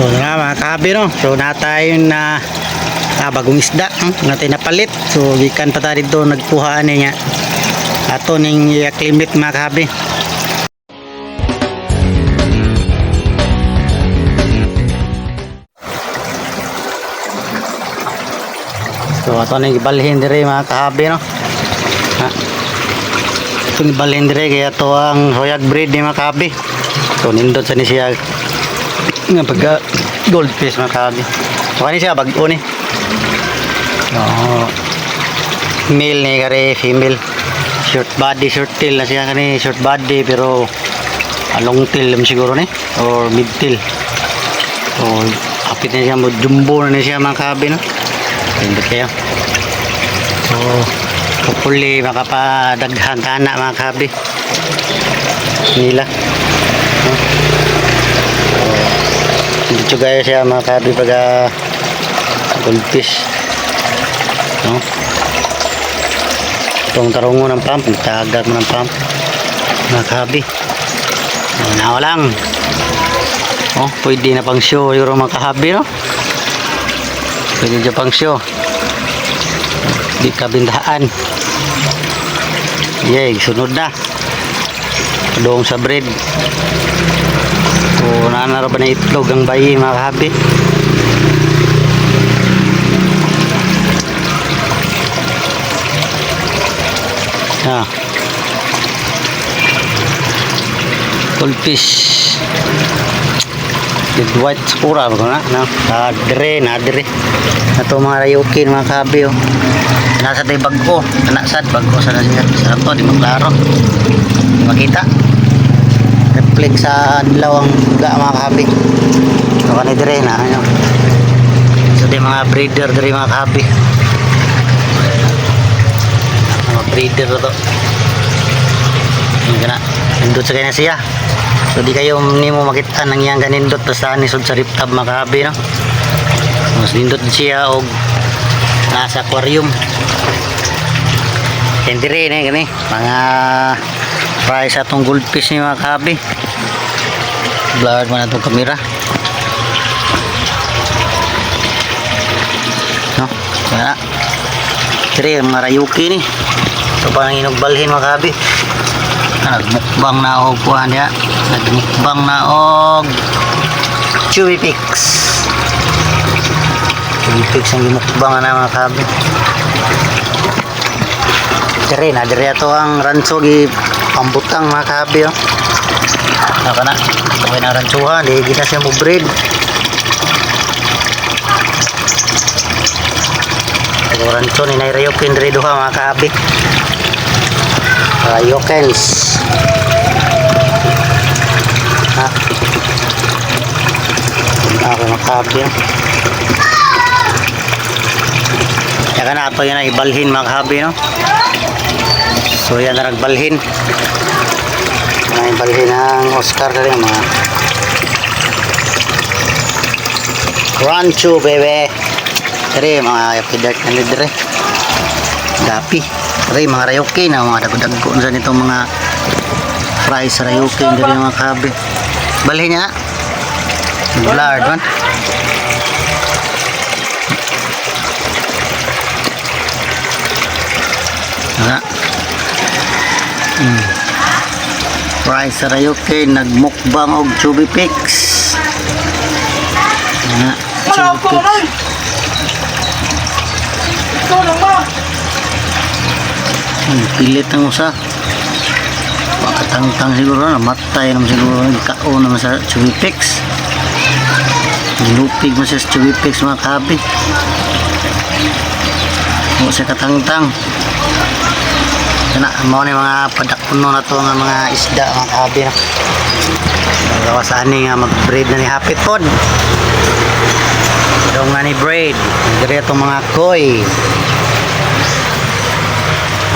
So na mga kahabi no. So na tayo na bagong isda natin napalit. So gikan pa tayo dito nagkuhaan niya. Ato ning limit mga kahabi. So ato ning ibalhin dire mga kahabi no. Itong ibalhin dire kaya to ang royal breed ni mga kahabi. So nindot sa ni siya nga pagka goldfish mga kahabi. So kani siya bag-o ni. Male ni kare female. Short body, short tail na siya kani, short body pero long tail lang siguro ni or mid tail. So apit na siya mo jumbo na siya mga kahabi no. Hindi kaya. So hopefully makapadaghan ka na mga kahabi nila. Dito gaya siya mga kahabi pag goldfish no? Itong tarungo ng pump, tagag mo ng pump mga kahabi. Nawa lang pwede na pang show yung mga kahabi no? Pwede dyan pang show di kabindahan. Yay, sunod na doon sa bread. So nanaro ba na itlog ang bayi mga kahabi. Goldfish with white spura ba na no? Nadire ato mga rayukin mga kahabi nasa tayo bago nasad bago sana siya sarap to di maklaro di makita reflect sa dilaw ang buga mga kahabi. So kanay dire na ano so di mga breeder dire mga kahabi, mga breeder to hindi na nindot sa kanya siya. So di kayo nimo makita nang iyang ganindot basta nisod sa riptab mga kahabi no. Mas nindot siya og nasa aquarium. Hindi rin gani mga price atong goldfish ni mga kahabi. Blurred man atong kamera no. Kaya dire mga rayuki ni. So parang inugbalhin mga kahabi. Nagmukbang na og kuan ya. Nagmukbang na og chewy pics. Chewy pics ang gimukbang na mga kahabi. Dire ato ang ranso gi pambutang mga kahabi kana kaya na ransuhan di gina siya mo breed. Ang ranso ni nairayokin dire duha mga kahabi. Rayokens ako mga kahabi kaya ka na ito yun na ibalhin mga kahabi no. So yan na nagbalhin na ibalhin ang Oscar na rin mga rancho bebe rin mga pidark na lidre gapi rin mga rayuki na mga dago-dago dyan itong mga fries rayuki hindi rin mga kahabi. Balhin niya blurred man fries rayuki nagmukbang og chubby pics chubby pics. Pilit ang usa makatangtang siguro namatay naman siguro kao naman sa chubby pics. Lupig mo sa chubby pics mga kahabi mo sa katangtang kana mo ni mga padakuno na to nga mga isda mga kahabi no. Gawa sa ani nga mag-breed na ni Happy Pod daw nga ni breed dire to mga koi.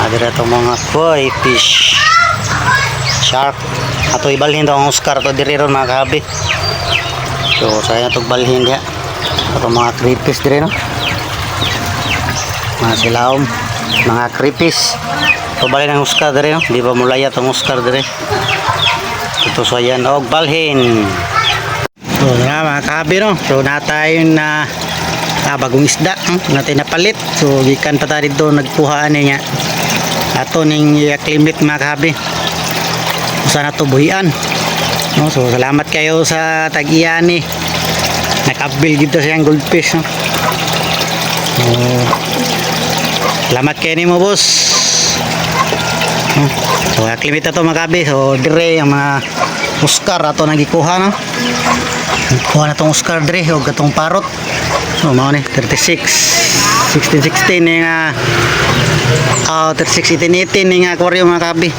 Adira itong mga koi fish shark ato ibalhin daw ang Oscar to diri ron mga kahabi. So saya itong balhin diya itong mga creepies diri no, mga silawom mga creepies. So balhin ang Oscar diri no, di ba mulaya itong Oscar diri ito so yan og balhin. So So na mga kahabi no. So na tayo na bagong isda natin napalit. So gikan pa tayo dito nagkuhaan niya. Ato ning i-acclimate mga kahabi. Sana to buhian. No, so salamat kayo sa tag-iya ni. Nakabil dito siyang goldfish no. So, salamat kayo ni mo boss. No? So acclimate to mga kahabi. So dire ang mga Oscar ato nagikuha no. Kuha na tong Oscar dire o gatong parot. So mao ni 36 16 16 ni nga 36 18 18 ni nga aquarium mga kabi.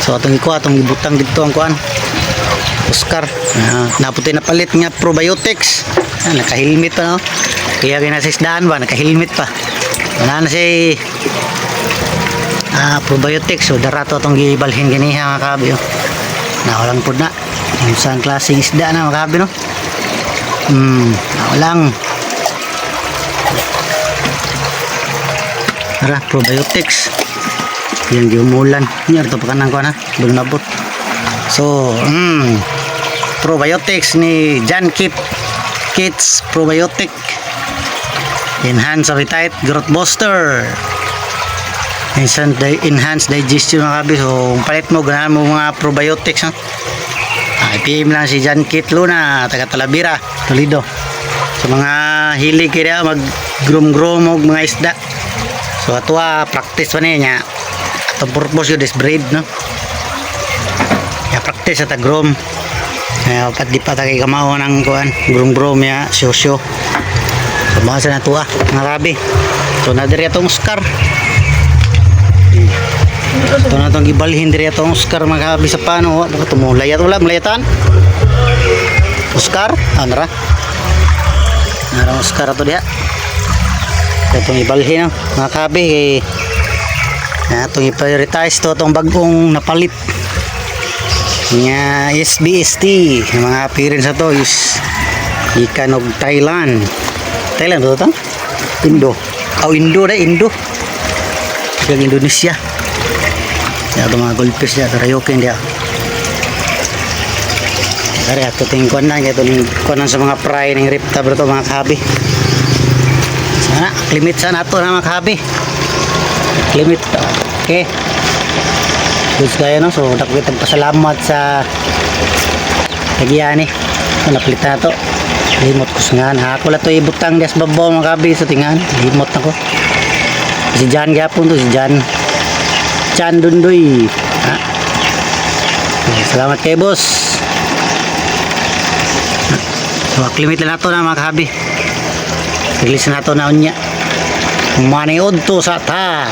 So atong ikuha atong gibutang dito ang kuan Oscar. Naputi na palit nga probiotics. Naka-helmet pa no. Kaya ginasisdaan ba naka-helmet pa. Wala na si probiotics. So darato atong gibalhin ganiha mga kabi. Nawalang pud na. Unsang klaseng isda na mga kabi no. Nawalang. Tara, probiotics. Yang diumulan. Ini arto pa kanang ko na. Belum nabot. So, probiotics ni John Kids Probiotic. Enhance Appetite Growth Booster. Enhance digestion mga kabi. So, palit mo, ganahan mo mga probiotics. PM lang si John Kit Luna, taga Talavera, Toledo. So, mga hilig kaya mag-groom og mga isda. So atwa practice pa niya atong purpose yun is breed no. Ya practice at groom. Pat di pa tagay kamao ng kuan groom ya sosyo. So basa na tuwa nga rabi. So na diri atong Oscar. Ito na itong gibalhin diri atong Oscar mga kabi sa pano. Ito mo layat wala malayatan. Oscar anra. Nara Oscar ato dia. Itong ibalhin no, mga kabi itong i-prioritize to itong bagong napalit nga SBST. Mga appearance na to is ikan of Thailand ba ito? Indo yung Indonesia ito mga goldfish niya tarayokin dia kaya ito tingkuan na ito tingkuan sa mga fry ng ripta ito mga kabi. Sana, limit sana ito na mga kahabi. Limit. Okay. Goods kayo no. So, nakikita pasalamat sa nagyani. So, napalitan na ito. Limot ko sa nga. Ako lang ito ibutang des babaw mga kahabi. So, tingan. Limot na ko. Si Jan gapon to. Si Jan. Chan Dundoy. Salamat kayo boss. So, limit lang ito na mga kahabi. Release na ito na unya. Maniod to sa ta.